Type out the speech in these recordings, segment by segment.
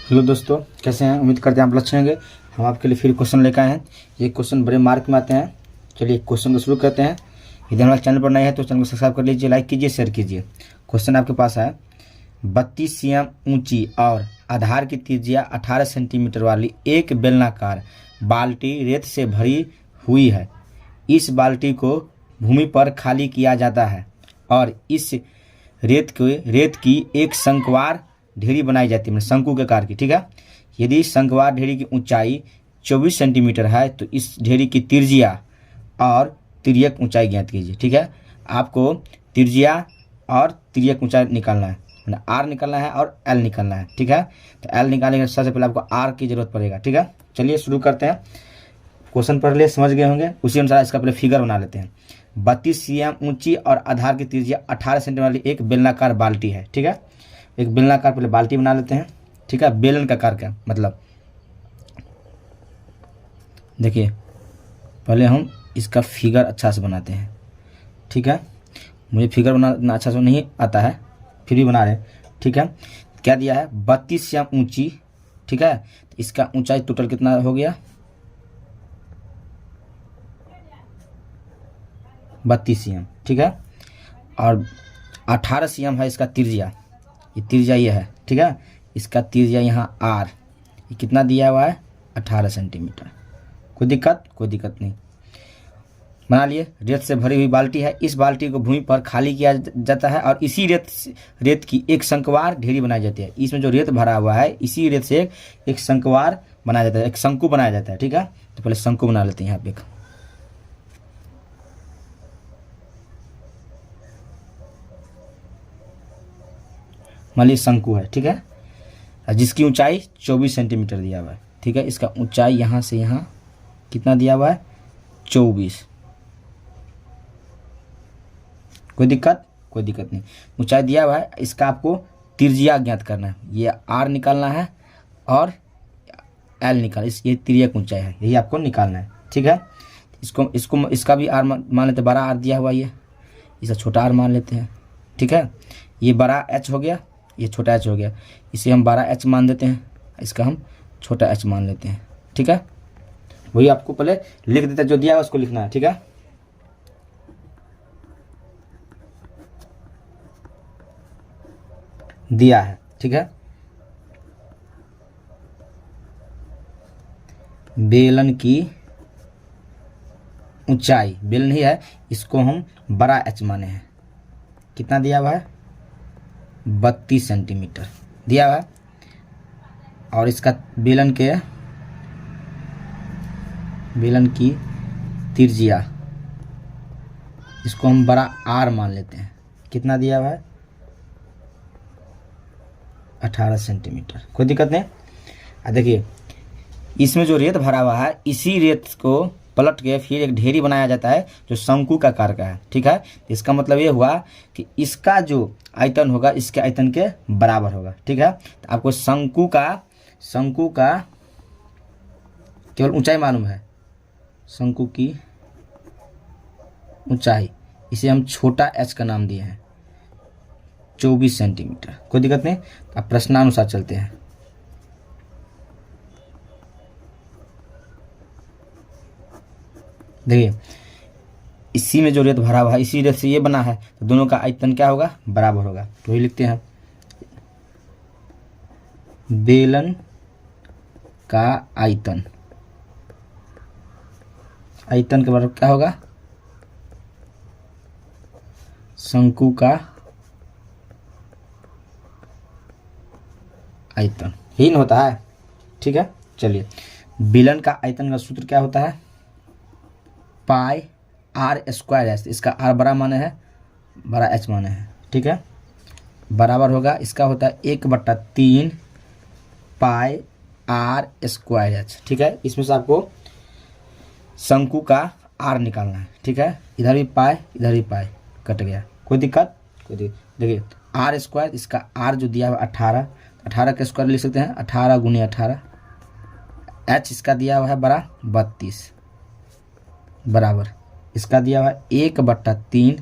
Hello दोस्तों, कैसे हैं? उम्मीद करते हैं आप अच्छे होंगे। हम आपके लिए फिर क्वेश्चन लेकर आए हैं। ये क्वेश्चन बड़े मार्क में आते हैं। चलिए क्वेश्चन को शुरू करते हैं। यदि हमारे चैनल पर नए हैं तो चैनल को सब्सक्राइब कर लीजिए, लाइक कीजिए, शेयर कीजिए। क्वेश्चन आपके पास है, 32 cm ऊंची और आधार की त्रिज्या 18 सेंटीमीटर वाली एक बेलनाकार बाल्टी रेत से भरी हुई है। इस बाल्टी को भूमि पर खाली किया जाता है और इस रेत की एक शंक्वार ढेरी बनाई जाती है, मतलब शंकु के आकार की। ठीक है। यदि शंक्वार ढेरी की ऊंचाई 24 सेंटीमीटर है तो इस ढेरी की त्रिज्या और तिर्यक ऊंचाई ज्ञात कीजिए। ठीक है। आपको त्रिज्या और तिर्यक ऊंचाई निकालना है, मतलब आर निकालना है और एल निकालना है। ठीक है। तो एल निकालने के सबसे पहले आपको आर की जरूरत पड़ेगा। ठीक है। चलिए शुरू करते हैं। क्वेश्चन पढ़ लिए, समझ गए होंगे। उसी अनुसार इसका पहले फिगर बना लेते हैं। 32 cm ऊंची और आधार की त्रिज्या 18 सेंटीमीटर वाली एक बेलनाकार बाल्टी है। ठीक है। एक बेलनाकार पहले बाल्टी बना लेते हैं। ठीक है। बेलन का आकार का मतलब, देखिए पहले हम इसका फिगर अच्छा से बनाते हैं। ठीक है। मुझे फिगर बनाना अच्छा से नहीं आता है, फिर भी बना रहे हैं। ठीक है। क्या दिया है? 32 cm ऊंची। ठीक है। तो इसका ऊंचाई टोटल कितना हो गया? 32 cm। ठीक है। और 18 cm है इसका त्रिज्या। ये त्रिज्या ये है। ठीक है। इसका त्रिज्या यहाँ आर, ये कितना दिया हुआ है? 18 सेंटीमीटर। कोई दिक्कत नहीं। बना लिए। रेत से भरी हुई बाल्टी है। इस बाल्टी को भूमि पर खाली किया जाता है और इसी रेत की एक शंक्वार ढेरी बनाई जाती है। इसमें जो रेत भरा हुआ है, इसी रेत से एक शंक्वार बनाया जाता है, एक शंकु बनाया जाता है। ठीक है। तो पहले शंकु बना लेते हैं। यहाँ पे मान लीजिए शंकु है। ठीक है। जिसकी ऊंचाई 24 सेंटीमीटर दिया हुआ है। ठीक है। इसका ऊंचाई यहाँ से यहाँ कितना दिया हुआ है? 24। कोई दिक्कत नहीं। ऊंचाई दिया हुआ है। इसका आपको त्रिज्या ज्ञात करना है। ये आर निकालना है और एल निकाल, ये तिर्यक ऊंचाई है, यही आपको निकालना है। ठीक है। इसका भी आर मान लेते हैं। बड़ा आर दिया हुआ, ये इसका छोटा आर मान लेते हैं। ठीक है। ये बड़ा एच हो गया, ये छोटा एच हो गया। इसे हम बड़ा एच मान देते हैं, इसका हम छोटा एच मान लेते हैं। ठीक है। वही आपको पहले लिख देते हैं, जो दिया है उसको लिखना है। ठीक है। दिया है। ठीक है। बेलन की ऊंचाई, बेलन ही है, इसको हम बड़ा एच माने हैं। कितना दिया हुआ है? 32 सेंटीमीटर दिया हुआ है। और इसका बेलन की त्रिज्या, इसको हम बड़ा आर मान लेते हैं। कितना दिया हुआ है? 18 सेंटीमीटर। कोई दिक्कत नहीं। देखिए इसमें जो रेत भरा हुआ है, इसी रेत को पलट के फिर एक ढेरी बनाया जाता है जो शंकु का आकार का है। ठीक है। इसका मतलब ये हुआ कि इसका जो आयतन होगा इसके आयतन के बराबर होगा। ठीक है। तो आपको शंकु का केवल ऊंचाई मालूम है। शंकु की ऊंचाई, इसे हम छोटा एच का नाम दिए हैं, 24 सेंटीमीटर। कोई दिक्कत नहीं। अब प्रश्नानुसार चलते हैं। देखिए इसी में जो रेत भरा हुआ है, इसी रेत से ये बना है, तो दोनों का आयतन क्या होगा? बराबर होगा। तो वही लिखते हैं, बेलन का आयतन के बराबर क्या होगा? शंकु का आयतन, यही न होता है। ठीक है। चलिए, बेलन का आयतन का सूत्र क्या होता है? पाई आर स्क्वायर एच। इसका आर बड़ा माने है, बड़ा एच माने है। ठीक है। बराबर होगा, इसका होता है 1/3 पाई आर स्क्वायर एच। ठीक है। इसमें से आपको शंकु का आर निकालना है। ठीक है। इधर भी पाई, इधर भी पाई, कट गया। कोई दिक्कत? देखिए आर स्क्वायर, इसका आर जो दिया हुआ 18 का स्क्वायर लिख सकते हैं, 18 × 18। एच इसका दिया हुआ है बड़ा 32, बराबर इसका दिया हुआ है 1/3।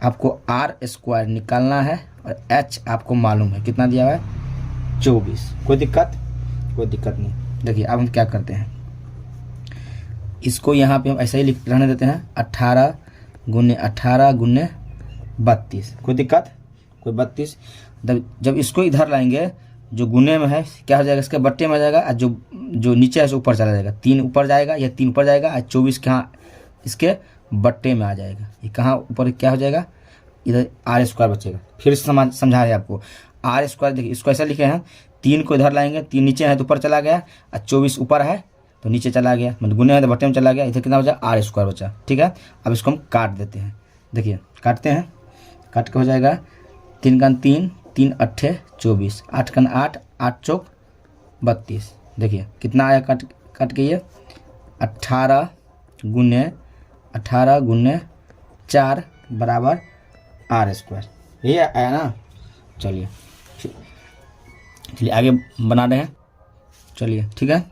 आपको आर स्क्वायर निकालना है और एच आपको मालूम है कितना दिया हुआ है? 24। कोई दिक्कत नहीं। देखिए अब हम क्या करते हैं, इसको यहाँ पे हम ऐसा ही रहने देते हैं 18 गुने 32। कोई दिक्कत 32। जब इसको इधर लाएंगे, जो गुने में है क्या हो जाएगा, इसके बट्टे में आ जाएगा, और जो नीचे है ऊपर चला जाएगा, 3 ऊपर जाएगा, या 3 ऊपर जाएगा, और 24 कहाँ इसके बट्टे में आ जाएगा। ये कहाँ ऊपर क्या हो जाएगा, इधर r² बचेगा। फिर समझा रहे आपको r²। देखिए इसको ऐसा लिखे हैं, 3 को इधर लाएंगे, 3 नीचे है तो ऊपर चला गया, और 24 ऊपर है तो नीचे चला गया, मतलब गुने है तो बट्टे में चला गया। इधर कितना बचा, r² बचा। ठीक है, अब इसको हम काट देते हैं। देखिए काटते हैं, काट के हो जाएगा 3 का 3, 3 8 24, 8 का 8, 8 चौक 32। देखिए कितना आया काट के, ये 18 गुने 4 बराबर r²। ये आया ना। चलिए आगे बना रहे हैं। चलिए ठीक है,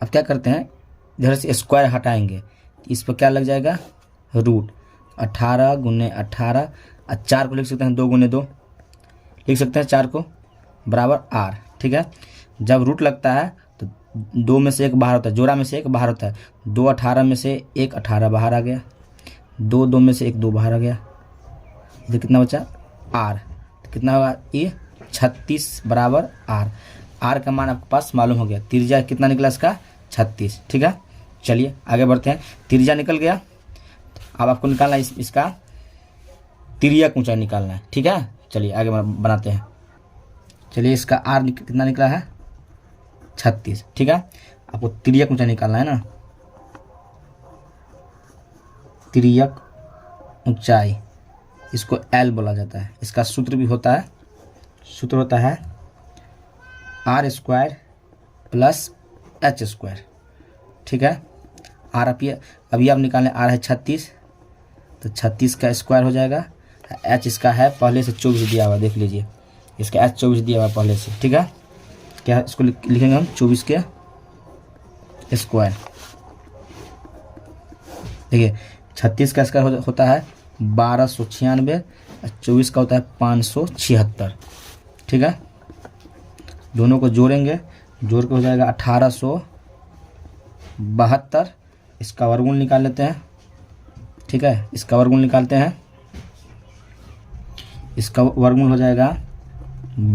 अब क्या करते हैं, इधर से स्क्वायर हटाएंगे, इस पर क्या लग जाएगा, रूट 18 गुने 18, और 4 को लिख सकते हैं 2 गुने 2 लिख सकते हैं, 4 को बराबर r। ठीक है, जब रूट लगता है तो 2 में से 1 बाहर होता है, जोड़ा में से 1 बाहर होता है। 2 18 में से 1 18 बाहर आ गया, 2 2 में से 1 2 बाहर आ गया। इधर कितना बचा, r। तो कितना होगा, ये 36 बराबर r। r का मान आपके पास मालूम हो गया। त्रिज्या कितना निकला इसका, 36। ठीक है, चलिए आगे बढ़ते हैं। त्रिज्या निकल गया, अब आपको निकालना है इसका तिर्यक ऊंचाई निकालना है। ठीक है, चलिए आगे बनाते हैं। चलिए इसका r कितना निकला है, 36। ठीक है, आपको तिर्यक ऊंचाई निकालना है ना। तिर्यक ऊंचाई, इसको L बोला जाता है। इसका सूत्र भी होता है, सूत्र होता है r² प्लस h²। ठीक है, r अभी आप निकालें, r है 36, तो 36 का स्क्वायर हो जाएगा। h इसका है पहले से 24 दिया हुआ, देख लीजिए इसका h 24 दिया हुआ पहले से। ठीक है, क्या इसको लिखेंगे हम 24 के स्क्वायर। देखिए 36 का स्क्वायर होता है 1296, 24 का होता है 576। ठीक है, दोनों को जोड़ेंगे, जोड़ के हो जाएगा 1872। इसका वर्गमूल निकाल लेते हैं। ठीक है, इसका वर्गमूल निकालते हैं, इसका वर्गमूल हो जाएगा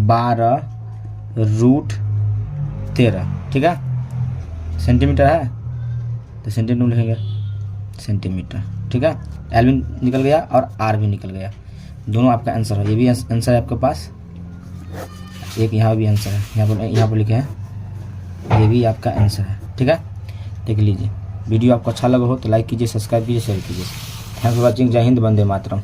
12√13। ठीक है, सेंटीमीटर है तो सेंटीमीटर लिखेंगे, सेंटीमीटर। ठीक है, एल भी निकल गया और आर भी निकल गया, दोनों आपका आंसर है। ये भी आंसर है आपके पास, एक यहाँ भी आंसर है, यहाँ पर लिखे हैं, ये भी आपका आंसर है। ठीक है, देख लीजिए। वीडियो आपको अच्छा लगा हो तो लाइक कीजिए, सब्सक्राइब कीजिए, शेयर कीजिए। Thanks for watching. जय हिंद, वंदे मातरम।